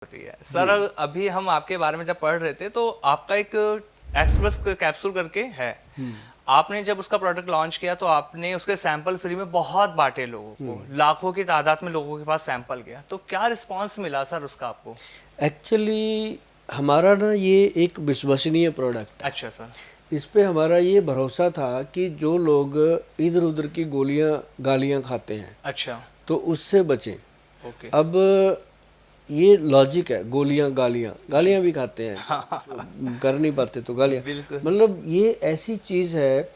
होती है सर। अभी हम आपके बारे में जब पढ़ रहे थे तो आपका एक एक्सप्रेस कैप्सूल करके है, आपने जब उसका प्रोडक्ट लॉन्च किया तो आपने उसके सैंपल फ्री में बहुत बांटे लोगों को, लाखों की तादाद में लोगों के पास सैंपल गया, तो क्या रिस्पांस मिला सर उसका आपको? एक्चुअली हमारा ना ये एक विश्वसनीय प्रोडक्ट है। अच्छा सर। इस पे हमारा ये भरोसा था कि जो लोग इधर उधर की गोलियां गालियां खाते हैं अच्छा। तो उससे बचें। ओके। अब ये लॉजिक है, गोलियां गालियां जी। गालियां भी खाते हैं, कर नहीं पाते तो गालियां। बिल्कुल। मतलब ये ऐसी चीज़ है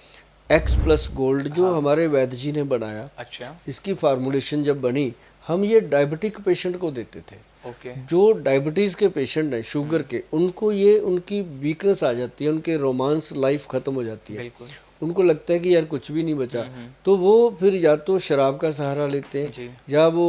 एक्स प्लस गोल्ड जो हाँ। हमारे वैद्य जी ने बनाया। अच्छा। इसकी फार्मूलेशन जब बनी, हम ये डायबिटिक पेशेंट को देते थे। ओके। जो डायबिटीज़ के पेशेंट हैं, शुगर के, उनको ये उनकी वीकनेस आ जाती है, उनके रोमांस लाइफ ख़त्म हो जाती है। बिल्कुल। उनको लगता है कि यार कुछ भी नहीं बचा, तो वो फिर या तो शराब का सहारा लेते हैं जी। या वो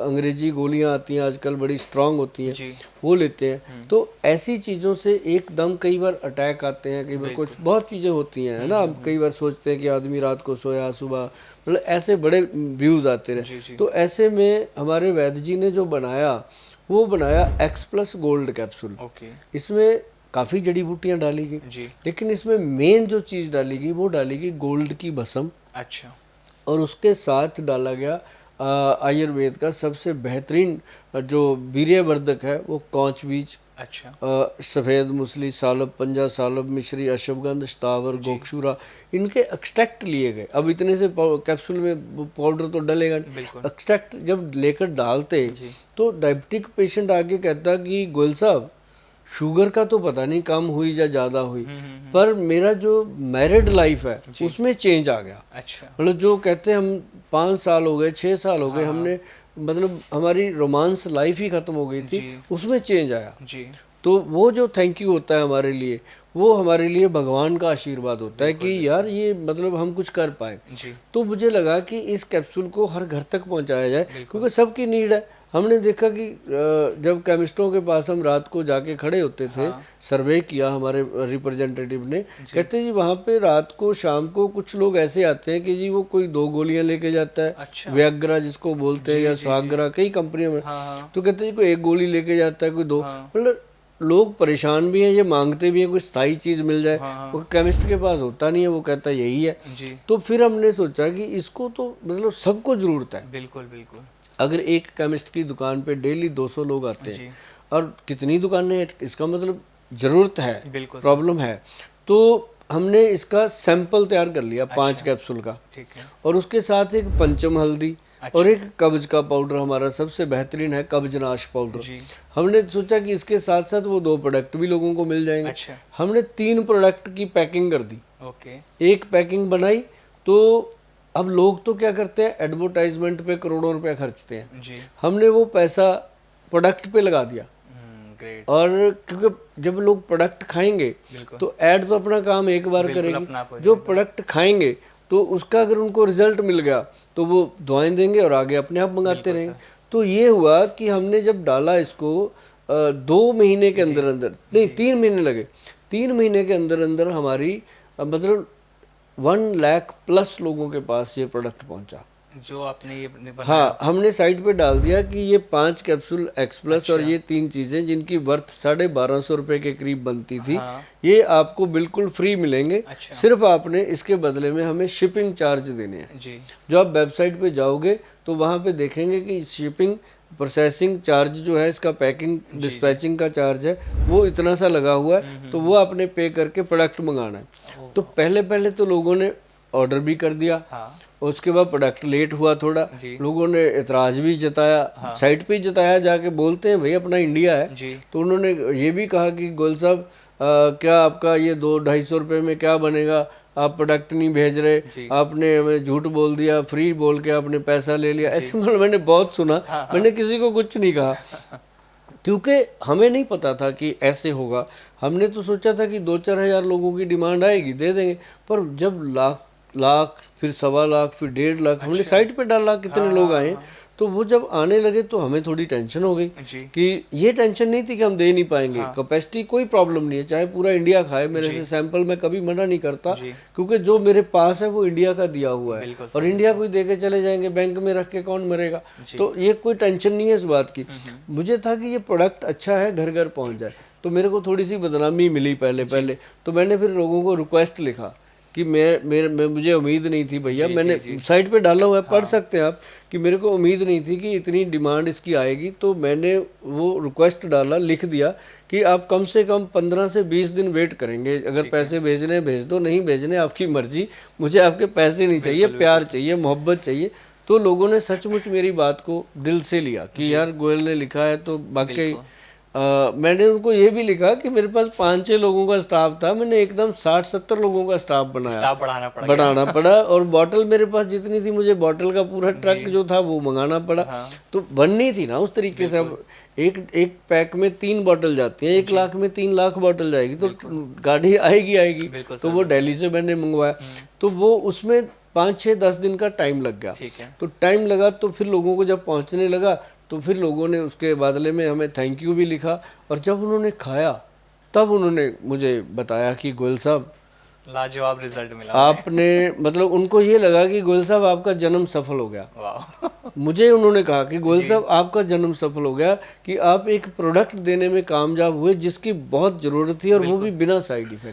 अंग्रेजी गोलियां आती हैं आजकल बड़ी स्ट्रांग होती हैं, जी। वो लेते हैं। तो ऐसी चीज़ों से एकदम कई बार अटैक आते हैं, कई बार कुछ बहुत चीज़ें होती हैं, है ना। हम कई बार सोचते हैं कि आदमी रात को सोया, सुबह मतलब ऐसे बड़े व्यूज़ आते रहे। जी। जी। तो ऐसे में हमारे वैद्य जी ने जो बनाया, वो बनाया x plus gold capsule. Okay. इसमें काफ़ी जड़ी बूटियाँ डाली गई, जी। लेकिन इसमें मेन जो चीज़ डाली गई वो डाली गई गोल्ड की भस्म, अच्छा। और उसके साथ डाला गया आयुर्वेद का सबसे बेहतरीन जो वीर्यवर्धक है वो कौच बीज, अच्छा। सफ़ेद मूसली, सालब पंजा, सालब मिश्री, अश्वगंध, स्थावर, गोक्षूरा, इनके एक्सट्रैक्ट लिए गए। अब इतने से कैप्सूल में पाउडर तो डलेगा नहीं। बिल्कुल। एक्सट्रैक्ट जब लेकर डालते जी। तो डायबिटिक पेशेंट आगे कहता कि गोयल साहब, शुगर का तो पता नहीं कम हुई या ज़्यादा हुई, पर मेरा जो मैरिड लाइफ है उसमें चेंज आ गया। अच्छा। मतलब जो कहते हैं हम 5 साल हो गए, 6 साल हो गए, हमने मतलब हमारी रोमांस लाइफ ही ख़त्म हो गई थी, जी। उसमें चेंज आया। जी। तो वो जो थैंक यू होता है हमारे लिए, वो हमारे लिए भगवान का आशीर्वाद होता है कि यार ये मतलब हम कुछ कर पाए। जी। तो मुझे लगा कि इस कैप्सूल को हर घर तक पहुंचाया जाए, बिल्कुल। क्योंकि सबकी नीड है। हमने देखा कि जब केमिस्टों के पास हम रात को जाके खड़े होते थे, सर्वे किया हमारे रिप्रेजेंटेटिव ने, कहते जी वहाँ पे रात को शाम को कुछ लोग ऐसे आते हैं कि जी वो कोई 2 गोलियां लेके जाता है, अच्छा। व्याग्रा जिसको बोलते हैं, जी। या जी। सुहागरा, कई कंपनियों में। हाँ। तो कहते हैं जी कोई 1 गोली लेके जाता है, कोई 2, हाँ। मतलब लोग परेशान भी हैं, ये मांगते भी हैं कोई स्थायी चीज़ मिल जाए। हाँ। वो केमिस्ट के पास होता नहीं है, वो कहता है यही है। जी। तो फिर हमने सोचा कि इसको तो मतलब सबको ज़रूरत है। बिल्कुल। बिल्कुल। अगर एक केमिस्ट की दुकान पे डेली 200 लोग आते हैं, जी। और कितनी दुकानें हैं, इसका मतलब ज़रूरत है, बिल्कुल सर। प्रॉब्लम है। तो हमने इसका सैंपल तैयार कर लिया 5 अच्छा। कैप्सूल का, ठीक है। और उसके साथ एक पंचम हल्दी और अच्छा। एक कब्ज का पाउडर, हमारा सबसे बेहतरीन है कब्जनाश पाउडर। जी। हमने सोचा कि इसके साथ साथ वो 2 प्रोडक्ट भी लोगों को मिल जाएंगे। अच्छा। हमने 3 प्रोडक्ट की पैकिंग कर दी, ओके। एक पैकिंग बनाई। तो अब लोग तो क्या करते हैं, एडवर्टाइजमेंट पे करोड़ों रुपए खर्चते हैं। जी। हमने वो पैसा प्रोडक्ट पे लगा दिया, ग्रेट। और क्योंकि जब लोग प्रोडक्ट खाएंगे बिल्कुल। तो ऐड तो अपना काम एक बार बिल्कुल करेगी। अपना आप हो जो जाएगा। प्रोडक्ट खाएंगे तो उसका अगर उनको रिजल्ट मिल गया तो वो दवाएं देंगे और आगे अपने आप मंगाते बिल्कुल रहेंगे। सर। तो ये हुआ कि हमने जब डाला इसको 2 महीने के जी। अंदर अंदर, नहीं जी। 3 महीने लगे, 3 महीने के अंदर अंदर हमारी मतलब 1 लाख प्लस लोगों के पास ये प्रोडक्ट पहुंचा। जो आपने ये बनाया हाँ, था। हमने साइट पे डाल दिया कि ये 5 कैप्सूल एक्स प्लस और अच्छा। ये 3 चीज़ें जिनकी वर्थ 1250 रुपए के करीब बनती थी, हाँ। ये आपको बिल्कुल फ्री मिलेंगे। अच्छा। सिर्फ आपने इसके बदले में हमें शिपिंग चार्ज देने हैं। जी। जो आप वेबसाइट पे जाओगे तो वहाँ पे देखेंगे कि शिपिंग प्रोसेसिंग चार्ज जो है, इसका पैकिंग डिस्पैचिंग का चार्ज है, वो इतना सा लगा हुआ है। तो वो आपने पे करके प्रोडक्ट मंगाना है। तो पहले पहले तो लोगों ने ऑर्डर भी कर दिया, हाँ। उसके बाद प्रोडक्ट लेट हुआ थोड़ा, जी। लोगों ने एतराज़ भी जताया, साइट पे ही जताया, जाके बोलते हैं भाई अपना इंडिया है। जी। तो उन्होंने ये भी कहा कि गोयल साहब क्या आपका ये 200-250 रुपये में क्या बनेगा, आप प्रोडक्ट नहीं भेज रहे, आपने हमें झूठ बोल दिया, फ्री बोल के आपने पैसा ले लिया। ऐसे मतलब मैंने बहुत सुना। मैंने किसी को कुछ नहीं कहा, क्योंकि हमें नहीं पता था कि ऐसे होगा। हमने तो सोचा था कि 2-4 हज़ार लोगों की डिमांड आएगी, दे देंगे। पर जब लाख लाख, फिर 1.25 लाख, फिर 1.5 लाख, हमने साइट पे डाला कितने लोग आए, तो वो जब आने लगे तो हमें थोड़ी टेंशन हो गई जी। कि ये टेंशन नहीं थी कि हम दे नहीं पाएंगे, कैपेसिटी कोई प्रॉब्लम नहीं है, चाहे पूरा इंडिया खाए मेरे से सैंपल, मैं कभी मना नहीं करता, क्योंकि जो मेरे पास है वो इंडिया का दिया हुआ है और इंडिया को ही दे के चले जाएंगे, बैंक में रख के कौन मरेगा, तो ये कोई टेंशन नहीं है इस बात की। मुझे था कि ये प्रोडक्ट अच्छा है, घर घर पहुंच जाए। तो मेरे को थोड़ी सी बदनामी मिली पहले, तो मैंने फिर लोगों को रिक्वेस्ट लिखा कि मुझे उम्मीद नहीं थी भैया, मैंने साइट पे डाला हुआ है, पढ़ सकते हैं आप, कि मेरे को उम्मीद नहीं थी कि इतनी डिमांड इसकी आएगी। तो मैंने वो रिक्वेस्ट डाला, लिख दिया कि आप कम से कम 15 से 20 दिन वेट करेंगे, अगर पैसे भेजने भेज दो, नहीं भेजने आपकी मर्जी, मुझे आपके पैसे नहीं चाहिए, प्यार चाहिए, मोहब्बत चाहिए। तो लोगों ने सचमुच मेरी बात को दिल से लिया कि यार गोयल ने लिखा है तो वाकई। मैंने उनको ये भी लिखा कि मेरे पास 5-6 लोगों का स्टाफ था, मैंने एकदम 60-70 लोगों का स्टाफ बनाया, स्टाफ बढ़ाना पड़ा और बॉटल मेरे पास जितनी थी, मुझे बॉटल का पूरा ट्रक जो था वो मंगाना पड़ा। तो बननी थी ना उस तरीके से। अब एक पैक में 3 बॉटल जाती हैं, 1 लाख में 3 लाख बॉटल जाएगी, तो गाड़ी आएगी। तो वो दिल्ली से मैंने मंगवाया, तो वो उसमें 5-6-10 दिन का टाइम लग गया। तो टाइम लगा, तो फिर लोगों को जब पहुंचने लगा तो फिर लोगों ने उसके बदले में हमें थैंक यू भी लिखा, और जब उन्होंने खाया तब उन्होंने मुझे बताया कि गोयल साहब लाजवाब रिजल्ट मिला आपने, मतलब उनको ये लगा कि गोयल साहब आपका जन्म सफल हो गया। वाह। मुझे उन्होंने कहा कि गोयल साहब आपका जन्म सफल हो गया कि आप एक प्रोडक्ट देने में कामयाब हुए जिसकी बहुत ज़रूरत थी, और वो भी बिना साइड इफेक्ट।